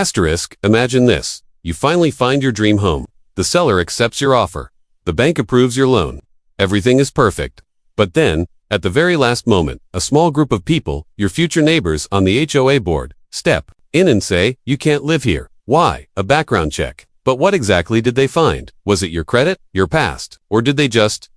Asterisk, imagine this. You finally find your dream home. The seller accepts your offer. The bank approves your loan. Everything is perfect. But then, at the very last moment, a small group of people, your future neighbors on the HOA board, step in and say, you can't live here. Why? A background check. But what exactly did they find? Was it your credit, your past, or did they just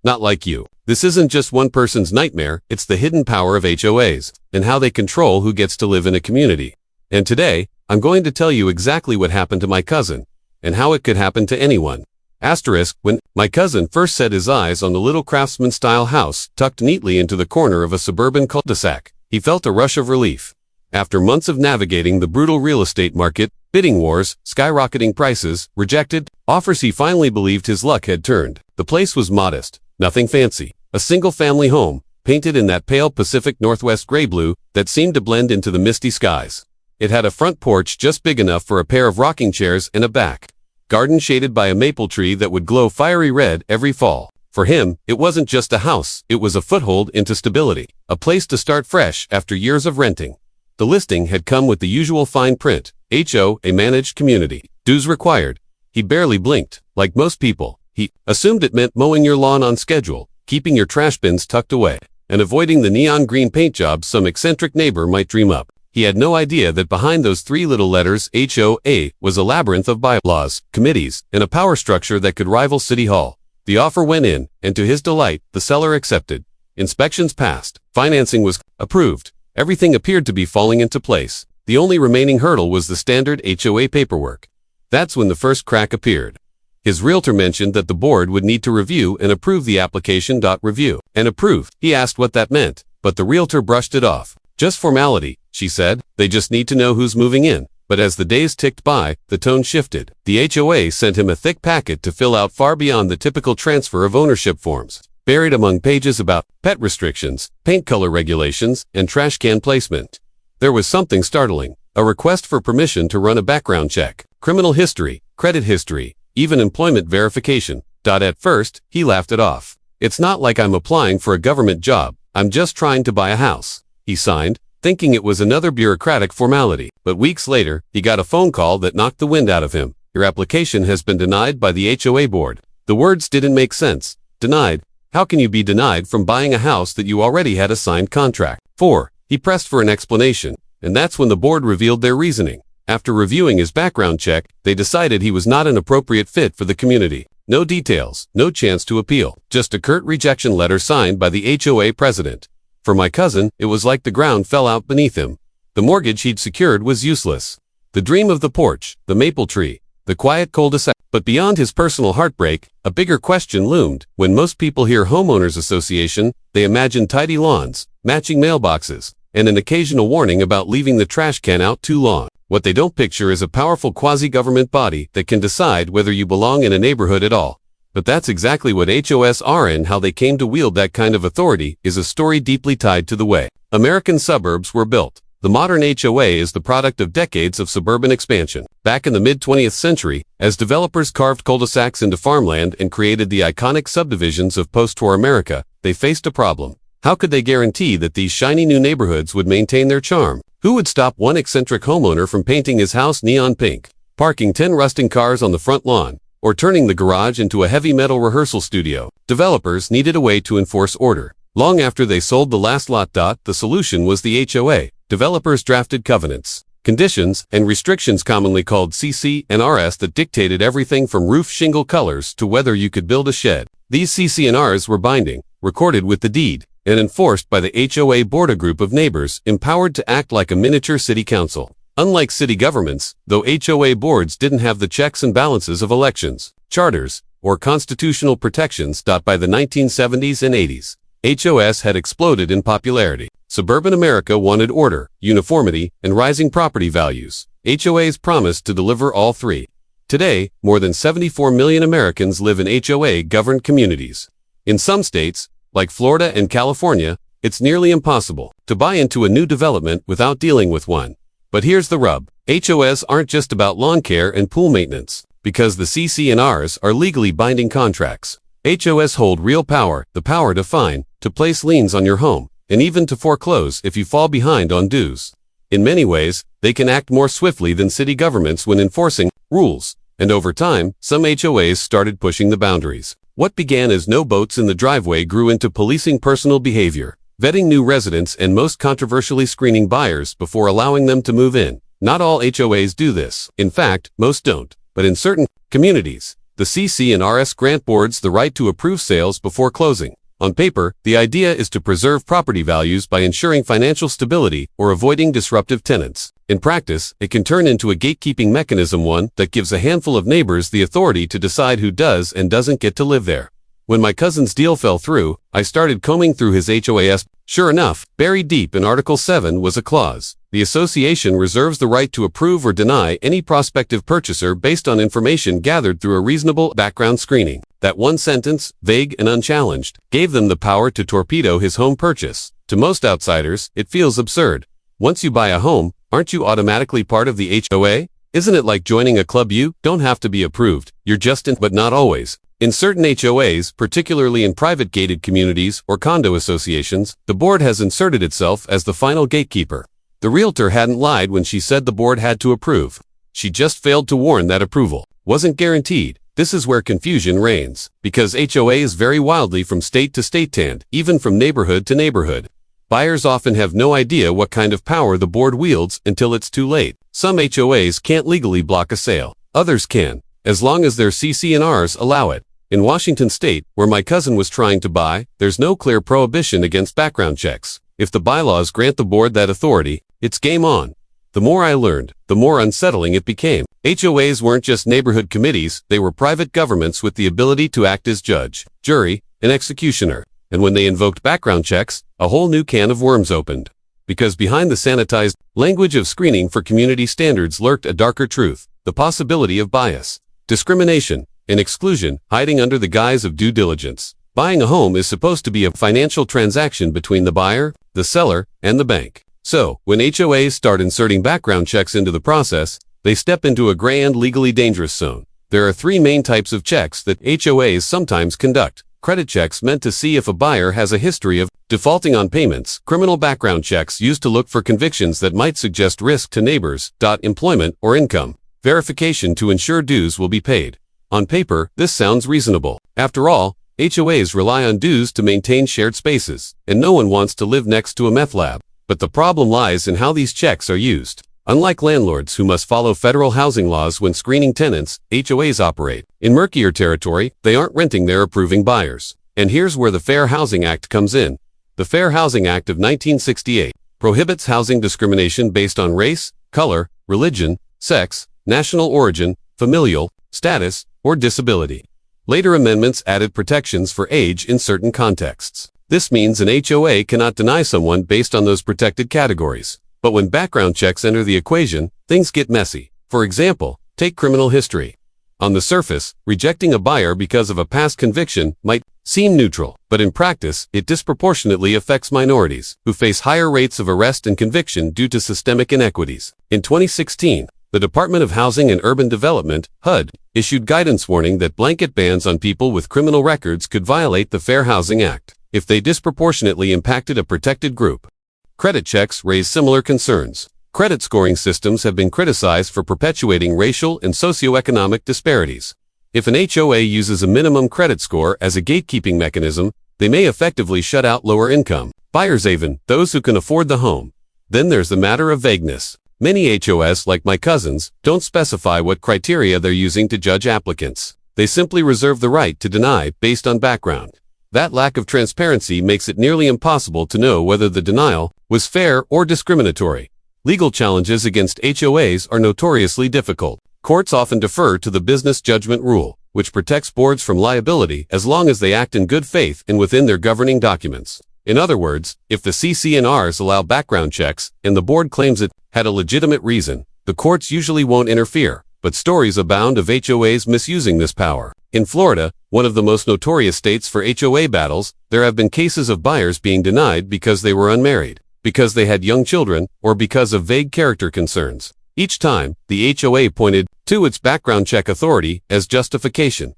not like you? This isn't just one person's nightmare, it's the hidden power of HOAs, and how they control who gets to live in a community. And today, I'm going to tell you exactly what happened to my cousin, and how it could happen to anyone. Asterisk, when my cousin first set his eyes on the little craftsman-style house tucked neatly into the corner of a suburban cul-de-sac, he felt a rush of relief. After months of navigating the brutal real estate market, bidding wars, skyrocketing prices, rejected offers, he finally believed his luck had turned. The place was modest, nothing fancy. A single-family home, painted in that pale Pacific Northwest gray-blue that seemed to blend into the misty skies. It had a front porch just big enough for a pair of rocking chairs and a back garden shaded by a maple tree that would glow fiery red every fall. For him, it wasn't just a house, it was a foothold into stability, a place to start fresh after years of renting. The listing had come with the usual fine print, HOA managed community, dues required. He barely blinked. Like most people, he assumed it meant mowing your lawn on schedule, keeping your trash bins tucked away, and avoiding the neon green paint jobs some eccentric neighbor might dream up. He had no idea that behind those three little letters, HOA, was a labyrinth of bylaws, committees, and a power structure that could rival City Hall. The offer went in, and to his delight, the seller accepted. Inspections passed. Financing was approved. Everything appeared to be falling into place. The only remaining hurdle was the standard HOA paperwork. That's when the first crack appeared. His realtor mentioned that the board would need to review and approve the application. Review and approve. He asked what that meant, but the realtor brushed it off. Just formality, she said. They just need to know who's moving in. But as the days ticked by, the tone shifted. The HOA sent him a thick packet to fill out far beyond the typical transfer of ownership forms, buried among pages about pet restrictions, paint color regulations, and trash can placement. There was something startling. A request for permission to run a background check, criminal history, credit history, even employment verification. At first, he laughed it off. It's not like I'm applying for a government job. I'm just trying to buy a house. He signed, thinking it was another bureaucratic formality. But weeks later, he got a phone call that knocked the wind out of him. Your application has been denied by the HOA board. The words didn't make sense. Denied? How can you be denied from buying a house that you already had a signed contract for? He pressed for an explanation, and that's when the board revealed their reasoning. After reviewing his background check, they decided he was not an appropriate fit for the community. No details, no chance to appeal, just a curt rejection letter signed by the HOA president. For my cousin, it was like the ground fell out beneath him. The mortgage he'd secured was useless. The dream of the porch, the maple tree, the quiet cul-de-sac. But beyond his personal heartbreak, a bigger question loomed. When most people hear homeowners association, they imagine tidy lawns, matching mailboxes, and an occasional warning about leaving the trash can out too long. What they don't picture is a powerful quasi-government body that can decide whether you belong in a neighborhood at all. But that's exactly what HOAs are, and how they came to wield that kind of authority is a story deeply tied to the way American suburbs were built. The modern HOA is the product of decades of suburban expansion. Back in the mid-20th century, as developers carved cul-de-sacs into farmland and created the iconic subdivisions of post-war America, they faced a problem. How could they guarantee that these shiny new neighborhoods would maintain their charm? Who would stop one eccentric homeowner from painting his house neon pink, parking 10 rusting cars on the front lawn, or turning the garage into a heavy metal rehearsal studio? Developers needed a way to enforce order. Long after they sold the last lot. The solution was the HOA. Developers drafted covenants, conditions, and restrictions commonly called CC and RS that dictated everything from roof shingle colors to whether you could build a shed. These CC and Rs were binding, recorded with the deed, and enforced by the HOA board, a group of neighbors empowered to act like a miniature city council. Unlike city governments, though, HOA boards didn't have the checks and balances of elections, charters, or constitutional protections. By the 1970s and 80s, HOAs had exploded in popularity. Suburban America wanted order, uniformity, and rising property values. HOAs promised to deliver all three. Today, more than 74 million Americans live in HOA-governed communities. In some states, like Florida and California, it's nearly impossible to buy into a new development without dealing with one. But here's the rub. HOAs aren't just about lawn care and pool maintenance. Because the CC and Rs are legally binding contracts, HOAs hold real power, the power to fine, to place liens on your home, and even to foreclose if you fall behind on dues. In many ways, they can act more swiftly than city governments when enforcing rules. And over time, some HOAs started pushing the boundaries. What began as no boats in the driveway grew into policing personal behavior, vetting new residents, and most controversially screening buyers before allowing them to move in. Not all HOAs do this. In fact, most don't. But in certain communities, the CC&RS grant boards the right to approve sales before closing. On paper, the idea is to preserve property values by ensuring financial stability or avoiding disruptive tenants. In practice, it can turn into a gatekeeping mechanism, one that gives a handful of neighbors the authority to decide who does and doesn't get to live there. When my cousin's deal fell through, I started combing through his HOAs. Sure enough, buried deep in Article 7 was a clause. The association reserves the right to approve or deny any prospective purchaser based on information gathered through a reasonable background screening. That one sentence, vague and unchallenged, gave them the power to torpedo his home purchase. To most outsiders, it feels absurd. Once you buy a home, aren't you automatically part of the HOA? Isn't it like joining a club? You don't have to be approved. You're just in, but not always. In certain HOAs, particularly in private gated communities or condo associations, the board has inserted itself as the final gatekeeper. The realtor hadn't lied when she said the board had to approve. She just failed to warn that approval wasn't guaranteed. This is where confusion reigns, because HOAs vary wildly from state to state and even from neighborhood to neighborhood. Buyers often have no idea what kind of power the board wields until it's too late. Some HOAs can't legally block a sale. Others can, as long as their CC&Rs allow it. In Washington state, where my cousin was trying to buy, there's no clear prohibition against background checks. If the bylaws grant the board that authority, it's game on. The more I learned, the more unsettling it became. HOAs weren't just neighborhood committees, they were private governments with the ability to act as judge, jury, and executioner. And when they invoked background checks, a whole new can of worms opened. Because behind the sanitized language of screening for community standards lurked a darker truth, the possibility of bias, discrimination, and exclusion hiding under the guise of due diligence. Buying a home is supposed to be a financial transaction between the buyer, the seller, and the bank. So, when HOAs start inserting background checks into the process, they step into a gray and legally dangerous zone. There are three main types of checks that HOAs sometimes conduct. Credit checks meant to see if a buyer has a history of defaulting on payments. Criminal background checks used to look for convictions that might suggest risk to neighbors, employment, or income. Verification to ensure dues will be paid. On paper, this sounds reasonable. After all, HOAs rely on dues to maintain shared spaces, and no one wants to live next to a meth lab. But the problem lies in how these checks are used. Unlike landlords who must follow federal housing laws when screening tenants, HOAs operate in murkier territory. They aren't renting, they're approving buyers. And here's where the Fair Housing Act comes in. The Fair Housing Act of 1968 prohibits housing discrimination based on race, color, religion, sex, national origin, familial status, or disability. Later amendments added protections for age in certain contexts. This means an HOA cannot deny someone based on those protected categories. But when background checks enter the equation, things get messy. For example, take criminal history. On the surface, rejecting a buyer because of a past conviction might seem neutral, but in practice, it disproportionately affects minorities, who face higher rates of arrest and conviction due to systemic inequities. In 2016, the Department of Housing and Urban Development, HUD, issued guidance warning that blanket bans on people with criminal records could violate the Fair Housing Act if they disproportionately impacted a protected group. Credit checks raise similar concerns. Credit scoring systems have been criticized for perpetuating racial and socioeconomic disparities. If an HOA uses a minimum credit score as a gatekeeping mechanism, they may effectively shut out lower income buyers, even those who can afford the home. Then there's the matter of vagueness. Many HOAs, like my cousin's, don't specify what criteria they're using to judge applicants. They simply reserve the right to deny based on background. That lack of transparency makes it nearly impossible to know whether the denial was fair or discriminatory. Legal challenges against HOAs are notoriously difficult. Courts often defer to the business judgment rule, which protects boards from liability as long as they act in good faith and within their governing documents. In other words, if the CC&Rs allow background checks and the board claims it had a legitimate reason, the courts usually won't interfere. But stories abound of HOAs misusing this power. In Florida, one of the most notorious states for HOA battles, there have been cases of buyers being denied because they were unmarried, because they had young children, or because of vague character concerns. Each time, the HOA pointed to its background check authority as justification.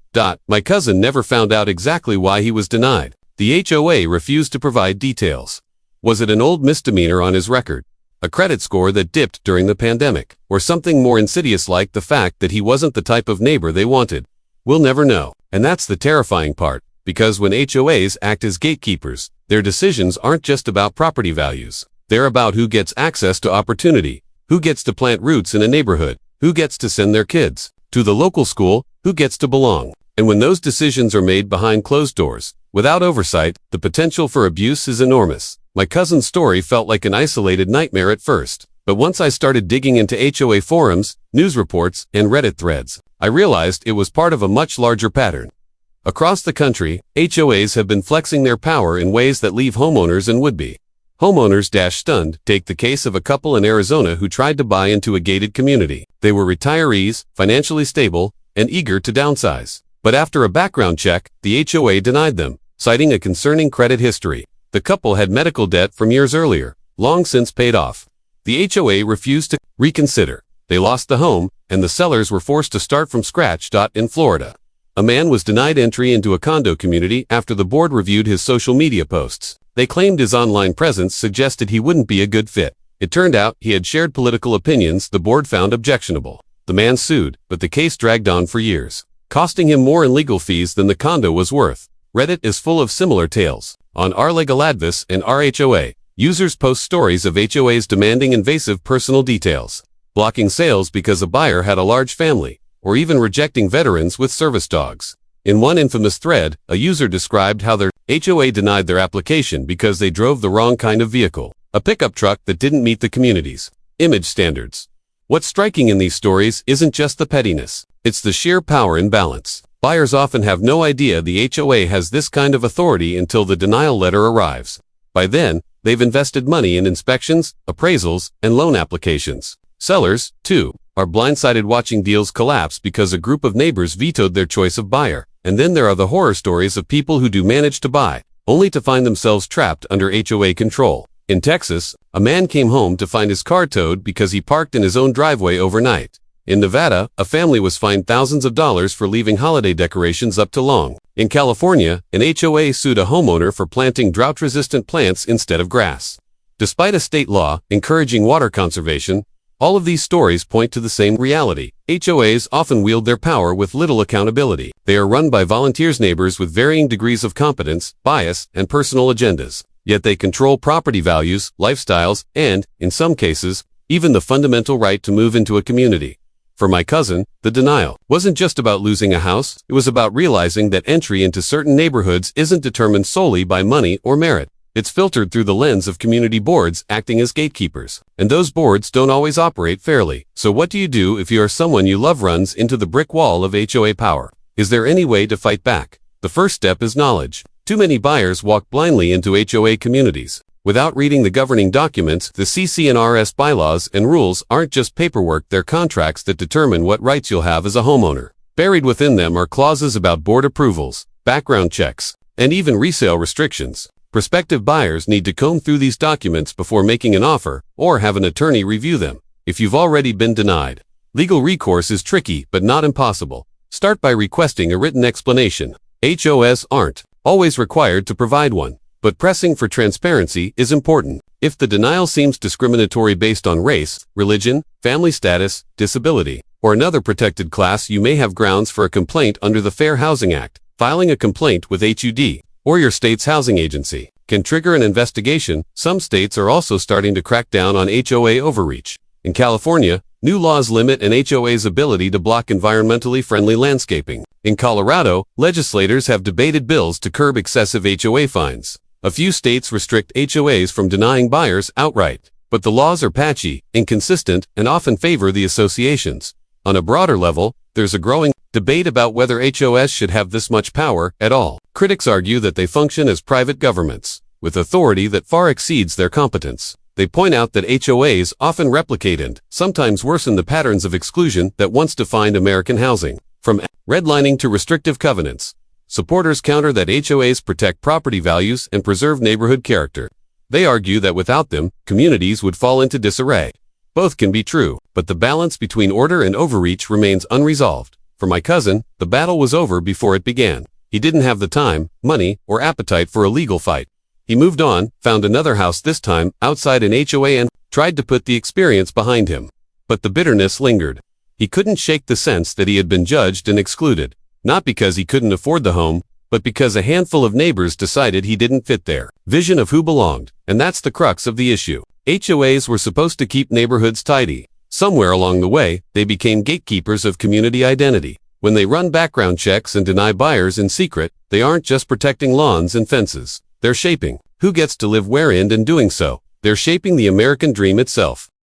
My cousin never found out exactly why he was denied. The HOA refused to provide details. Was it an old misdemeanor on his record? a credit score that dipped during the pandemic, or something more insidious like the fact that he wasn't the type of neighbor they wanted. We'll never know. And that's the terrifying part, because when HOAs act as gatekeepers, their decisions aren't just about property values. They're about who gets access to opportunity, who gets to plant roots in a neighborhood, who gets to send their kids to the local school, who gets to belong. And when those decisions are made behind closed doors, without oversight, the potential for abuse is enormous. My cousin's story felt like an isolated nightmare at first, but once I started digging into HOA forums, news reports, and Reddit threads, I realized it was part of a much larger pattern. Across the country, HOAs have been flexing their power in ways that leave homeowners and would-be homeowners stunned. Take the case of a couple in Arizona who tried to buy into a gated community. They were retirees, financially stable, and eager to downsize. But after a background check, the HOA denied them, citing a concerning credit history. The couple had medical debt from years earlier, long since paid off. The HOA refused to reconsider. They lost the home, and the sellers were forced to start from scratch. In Florida, a man was denied entry into a condo community after the board reviewed his social media posts. They claimed his online presence suggested he wouldn't be a good fit. It turned out he had shared political opinions the board found objectionable. The man sued, but the case dragged on for years, costing him more in legal fees than the condo was worth. Reddit is full of similar tales. On r/legaladvice and rHOA, users post stories of HOAs demanding invasive personal details, blocking sales because a buyer had a large family, or even rejecting veterans with service dogs. In one infamous thread, a user described how their HOA denied their application because they drove the wrong kind of vehicle, a pickup truck that didn't meet the community's image standards. What's striking in these stories isn't just the pettiness, it's the sheer power imbalance. Buyers often have no idea the HOA has this kind of authority until the denial letter arrives. By then, they've invested money in inspections, appraisals, and loan applications. Sellers, too, are blindsided watching deals collapse because a group of neighbors vetoed their choice of buyer. And then there are the horror stories of people who do manage to buy, only to find themselves trapped under HOA control. In Texas, a man came home to find his car towed because he parked in his own driveway overnight. In Nevada, a family was fined thousands of dollars for leaving holiday decorations up too long. In California, an HOA sued a homeowner for planting drought-resistant plants instead of grass. Despite a state law encouraging water conservation, all of these stories point to the same reality. HOAs often wield their power with little accountability. They are run by volunteers, neighbors with varying degrees of competence, bias, and personal agendas. Yet they control property values, lifestyles, and, in some cases, even the fundamental right to move into a community. For my cousin, the denial wasn't just about losing a house, it was about realizing that entry into certain neighborhoods isn't determined solely by money or merit. It's filtered through the lens of community boards acting as gatekeepers. And those boards don't always operate fairly. So what do you do if you are someone you love runs into the brick wall of HOA power? Is there any way to fight back? The first step is knowledge. Too many buyers walk blindly into HOA communities. Without reading the governing documents, the CC&RS bylaws and rules aren't just paperwork, they're contracts that determine what rights you'll have as a homeowner. Buried within them are clauses about board approvals, background checks, and even resale restrictions. Prospective buyers need to comb through these documents before making an offer, or have an attorney review them. If you've already been denied, legal recourse is tricky but not impossible. Start by requesting a written explanation. HOAs aren't always required to provide one, but pressing for transparency is important. If the denial seems discriminatory based on race, religion, family status, disability, or another protected class, you may have grounds for a complaint under the Fair Housing Act. Filing a complaint with HUD or your state's housing agency can trigger an investigation. Some states are also starting to crack down on HOA overreach. In California, new laws limit an HOA's ability to block environmentally friendly landscaping. In Colorado, legislators have debated bills to curb excessive HOA fines. A few states restrict HOAs from denying buyers outright, but the laws are patchy, inconsistent, and often favor the associations. On a broader level, there's a growing debate about whether HOAs should have this much power at all. Critics argue that they function as private governments, with authority that far exceeds their competence. They point out that HOAs often replicate and sometimes worsen the patterns of exclusion that once defined American housing. From redlining to restrictive covenants, supporters counter that HOAs protect property values and preserve neighborhood character. They argue that without them, communities would fall into disarray. Both can be true, but the balance between order and overreach remains unresolved. For my cousin, the battle was over before it began. He didn't have the time, money, or appetite for a legal fight. He moved on, found another house, this time outside an HOA, and tried to put the experience behind him. But the bitterness lingered. He couldn't shake the sense that he had been judged and excluded, not because he couldn't afford the home, but because a handful of neighbors decided he didn't fit their vision of who belonged, and that's the crux of the issue. HOAs were supposed to keep neighborhoods tidy. Somewhere along the way, they became gatekeepers of community identity. When they run background checks and deny buyers in secret, they aren't just protecting lawns and fences. They're shaping who gets to live where, and in doing so, they're shaping the American dream itself.